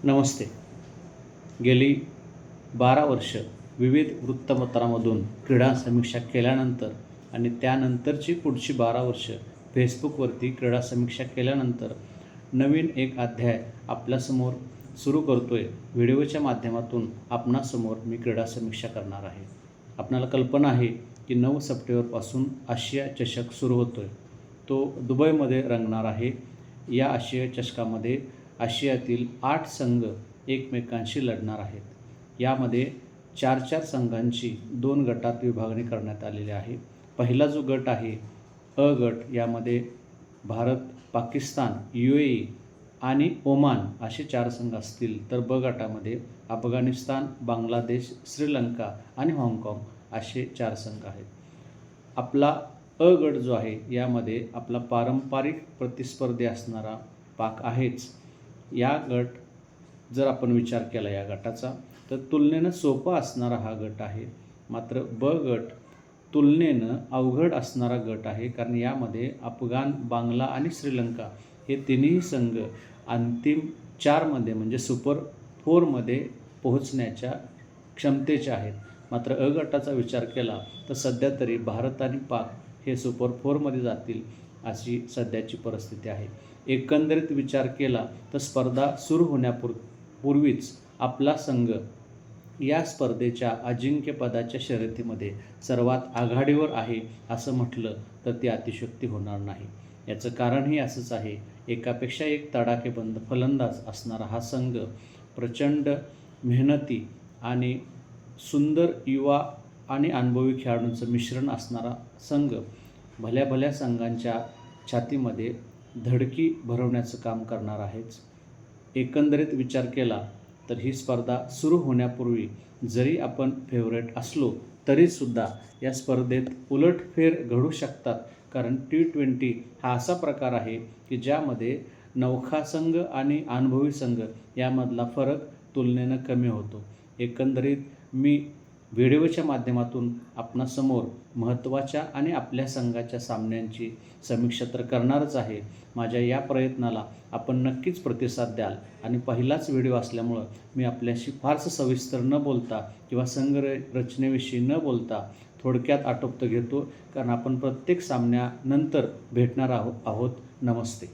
नमस्ते. गेली 12 वर्ष विविध वृत्तपत्रांमधून क्रीडा समीक्षा केल्यानंतर आणि त्यानंतरची पुढची 12 वर्ष फेसबुकवरती क्रीडा समीक्षा केल्यानंतर नवीन एक अध्याय आपल्यासमोर सुरू करतोय. व्हिडिओच्या माध्यमातून आपणासमोर मी क्रीडा समीक्षा करणार आहे. आपणाला कल्पना आहे की 9 सप्टेंबरपासून आशिया चषक सुरू होतोय. तो दुबईमध्ये रंगणार आहे. या आशिया चषकामध्ये आशियातील 8 संघ एकमेकांशी लढणार आहेत. यामध्ये 4 संघांची 2 गटात विभागणी करण्यात आलेली आहे. पहिला जो गट आहे अ गट, यामध्ये भारत, पाकिस्तान, UAE आणि ओमान असे 4 संघ असतील. तर ब गटामध्ये अफगाणिस्तान, बांगलादेश, श्रीलंका आणि हाँगकाँग असे 4 संघ आहेत. आपला अ गट जो आहे यामध्ये आपला पारंपरिक प्रतिस्पर्धी असणारा पाक आहेच. या गट जर आपण विचार केला या गटाचा तर तुलनेनं सोपा असणारा हा गट आहे. मात्र ब गट तुलनेनं अवघड असणारा गट आहे, कारण यामध्ये अफगाण, बांगला आणि श्रीलंका हे तिन्ही संघ अंतिम 4मध्ये म्हणजे सुपर 4मध्ये पोहोचण्याच्या क्षमतेचे आहेत. मात्र अ गटाचा विचार केला तर सध्या तरी भारत आणि पाक हे सुपर 4मध्ये जातील अशी सध्याची परिस्थिती आहे. एकंदरीत विचार केला तर स्पर्धा सुरू होण्यापूर्वीच आपला संघ या स्पर्धेच्या अजिंक्यपदाच्या शर्यतीमध्ये सर्वात आघाडीवर आहे असं म्हटलं तर ती अतिशयोक्ती होणार नाही. याचं कारणही असंच आहे. एकापेक्षा एक तडाखेबंद फलंदाज असणारा हा संघ, प्रचंड मेहनती आणि सुंदर युवा आणि अनुभवी खेळाडूंचं मिश्रण असणारा संघ भल्या भल्या संघांच्या छातीमध्ये धडकी भरवण्याचं काम करणार आहेच. एकंदरीत विचार केला तर ही स्पर्धा सुरू होण्यापूर्वी जरी आपण फेवरेट असलो तरीसुद्धा या स्पर्धेत उलटफेर घडू शकतात. कारण T20 हा असा प्रकार आहे की ज्यामध्ये नवखा संघ आणि अनुभवी संघ यामधला फरक तुलनेनं कमी होतो. एकंदरीत मी व्हिडिओच्या माध्यमातून आपणासमोर महत्त्वाच्या आणि आपल्या संघाच्या सामन्यांची समीक्षा तर करणारच आहे. माझ्या या प्रयत्नाला आपण नक्कीच प्रतिसाद द्याल. आणि पहिलाच व्हिडिओ असल्यामुळं मी आपल्याशी फारसं सविस्तर न बोलता किंवा संघ रचनेविषयी न बोलता थोडक्यात आटोपतं घेतो, कारण आपण प्रत्येक सामन्यानंतर भेटणार आहोत. नमस्ते.